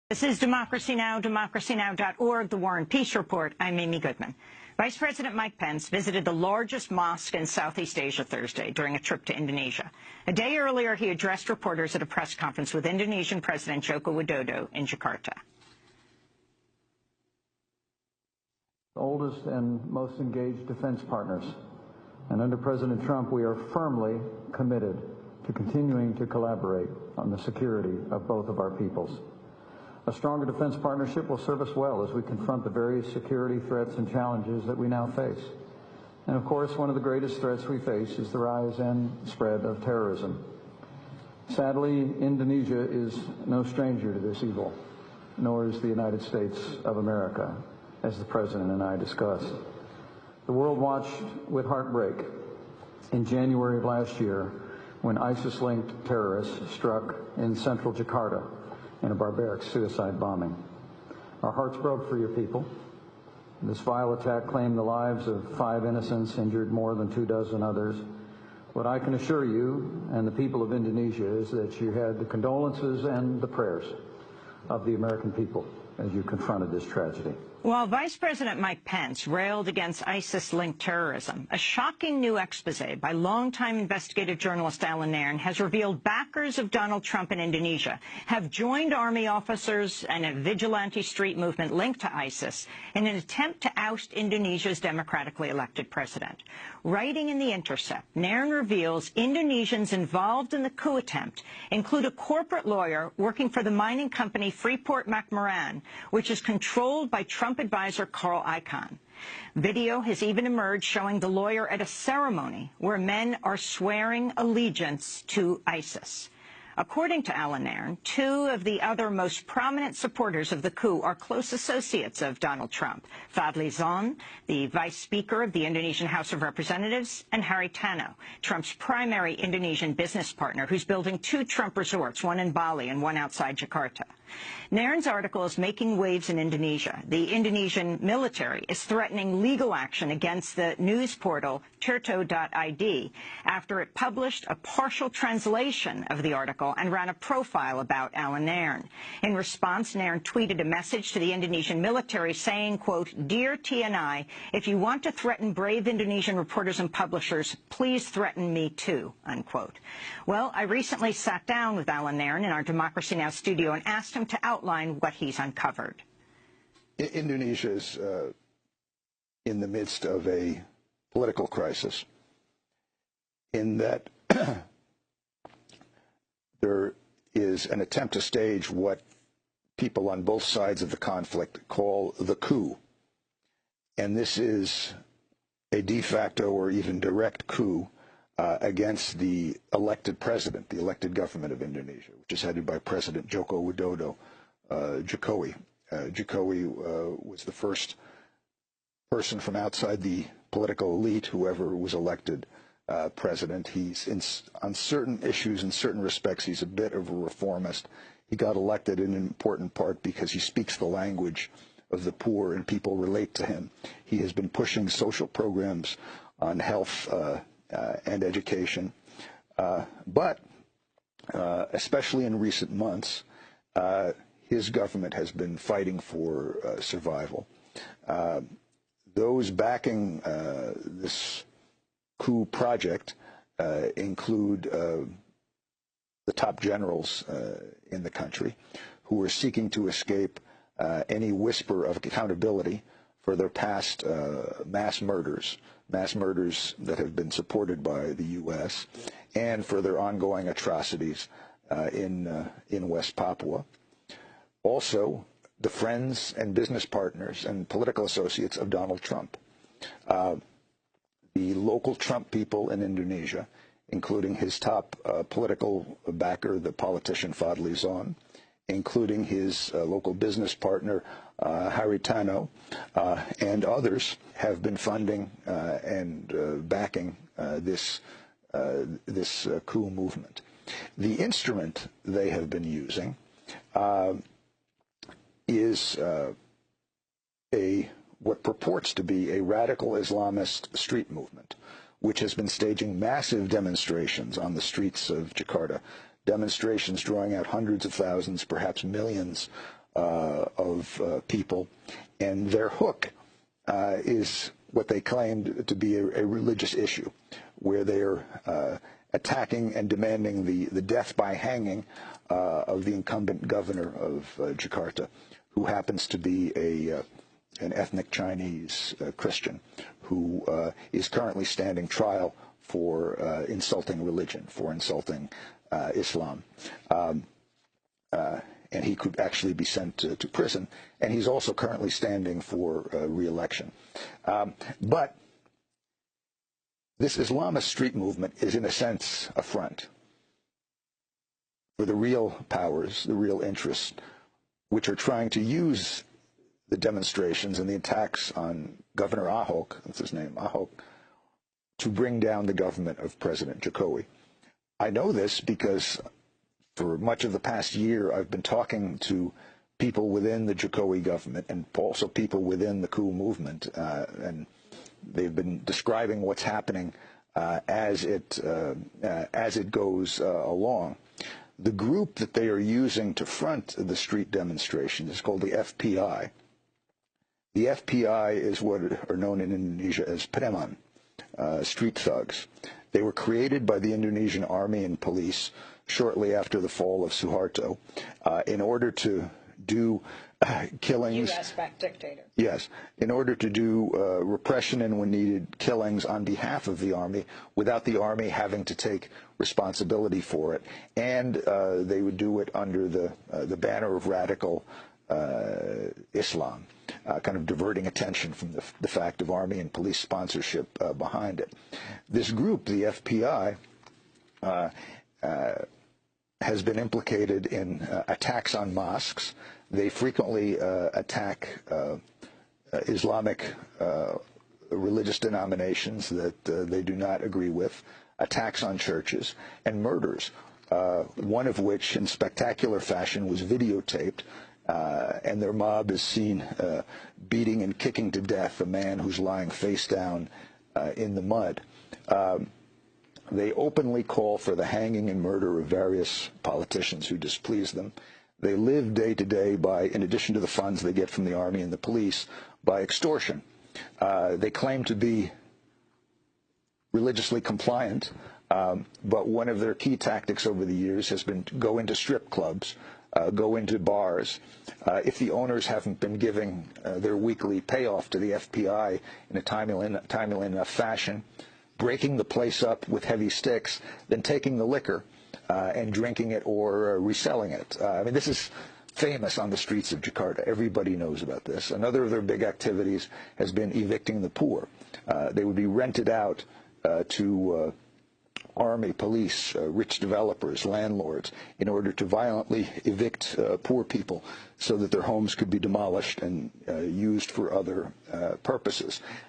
This is Democracy Now!, democracynow.org, The War and Peace Report. I'm Amy Goodman. Vice President Mike Pence visited the largest mosque in Southeast Asia Thursday during a trip to Indonesia. A day earlier, he addressed reporters at a press conference with Indonesian President Joko Widodo in Jakarta. The oldest and most engaged defense partners. And under President Trump, we are firmly committed to continuing to collaborate on the security of both of our peoples. A stronger defense partnership will serve us well as we confront the various security threats and challenges that we now face. And of course, one of the greatest threats we face is the rise and spread of terrorism. Sadly, Indonesia is no stranger to this evil, nor is the United States of America, as the President and I discussed. The world watched with heartbreak in January of last year when ISIS-linked terrorists struck in central Jakarta in a barbaric suicide bombing. Our hearts broke for your people. This vile attack claimed the lives of 5 innocents, injured more than 24 others. What I can assure you and the people of Indonesia is that you had the condolences and the prayers of the American people as you confronted this tragedy. While Vice President Mike Pence railed against ISIS-linked terrorism, a shocking new expose by longtime investigative journalist Alan Nairn has revealed backers of Donald Trump in Indonesia have joined army officers and a vigilante street movement linked to ISIS in an attempt to oust Indonesia's democratically elected president. Writing in The Intercept, Nairn reveals Indonesians involved in the coup attempt include a corporate lawyer working for the mining company Freeport-McMoran, which is controlled by Trump advisor Carl Icahn. Video has even emerged showing the lawyer at a ceremony where men are swearing allegiance to ISIS. According to Alan Nairn, 2 of the other most prominent supporters of the coup are close associates of Donald Trump: Fadli Zon, the vice speaker of the Indonesian House of Representatives, and Haritano, Trump's primary Indonesian business partner, who's building 2 Trump resorts, one in Bali and one outside Jakarta. Nairn's article is making waves in Indonesia. The Indonesian military is threatening legal action against the news portal Tirto.id after it published a partial translation of the article and ran a profile about Alan Nairn. In response, Nairn tweeted a message to the Indonesian military saying, quote, "Dear TNI, if you want to threaten brave Indonesian reporters and publishers, please threaten me too," unquote. Well, I recently sat down with Alan Nairn in our Democracy Now! Studio and asked him to outline what he's uncovered. Indonesia is in the midst of a political crisis in that there is an attempt to stage what people on both sides of the conflict call the coup. And this is a de facto or even direct coup against the elected president, the elected government of Indonesia, which is headed by President Joko Widodo. Jokowi was the first person from outside the political elite, whoever was elected president. He's on certain issues, in certain respects, he's a bit of a reformist. He got elected in an important part because he speaks the language of the poor and people relate to him. He has been pushing social programs on health and education, but especially in recent months, his government has been fighting for survival. Those backing this coup project include the top generals in the country who are seeking to escape any whisper of accountability for their past mass murders that have been supported by the U.S., and for their ongoing atrocities in West Papua. Also, the friends and business partners and political associates of Donald Trump. The local Trump people in Indonesia, including his top political backer, the politician Fadli Zon, including his local business partner, Haritano, and others, have been funding and backing this coup movement. The instrument they have been using is what purports to be a radical Islamist street movement, which has been staging massive demonstrations on the streets of Jakarta, demonstrations drawing out hundreds of thousands, perhaps millions of people, and their hook is what they claimed to be a religious issue, where they're attacking and demanding the death by hanging of the incumbent governor of Jakarta, who happens to be an ethnic Chinese Christian who is currently standing trial for insulting religion, for insulting Islam. And he could actually be sent to prison. And he's also currently standing for re-election. But this Islamist street movement is, in a sense, a front for the real powers, the real interests, which are trying to use the demonstrations and the attacks on Governor Ahok, that's his name, Ahok, to bring down the government of President Jokowi. I know this because for much of the past year, I've been talking to people within the Jokowi government and also people within the coup movement, and they've been describing what's happening as it goes along. The group that they are using to front the street demonstration is called the FPI. The FPI is what are known in Indonesia as preman, street thugs. They were created by the Indonesian army and police shortly after the fall of Suharto in order to do killings. U.S.-backed dictator. Yes, in order to do repression and, when needed, killings on behalf of the army without the army having to take responsibility for it. And they would do it under the banner of radical Islam, kind of diverting attention from the fact of army and police sponsorship behind it. This group, the FPI, has been implicated in attacks on mosques. They frequently attack Islamic religious denominations that they do not agree with, attacks on churches, and murders, one of which in spectacular fashion was videotaped, and their mob is seen beating and kicking to death a man who's lying face down in the mud. They openly call for the hanging and murder of various politicians who displease them. They live day to day by, in addition to the funds they get from the army and the police, by extortion. They claim to be religiously compliant, but one of their key tactics over the years has been to go into strip clubs, go into bars. If the owners haven't been giving their weekly payoff to the FPI in a timely enough fashion, breaking the place up with heavy sticks, then taking the liquor and drinking it or reselling it. I mean, this is famous on the streets of Jakarta. Everybody knows about this. Another of their big activities has been evicting the poor. They would be rented out to army, police, rich developers, landlords, in order to violently evict poor people so that their homes could be demolished and used for other purposes.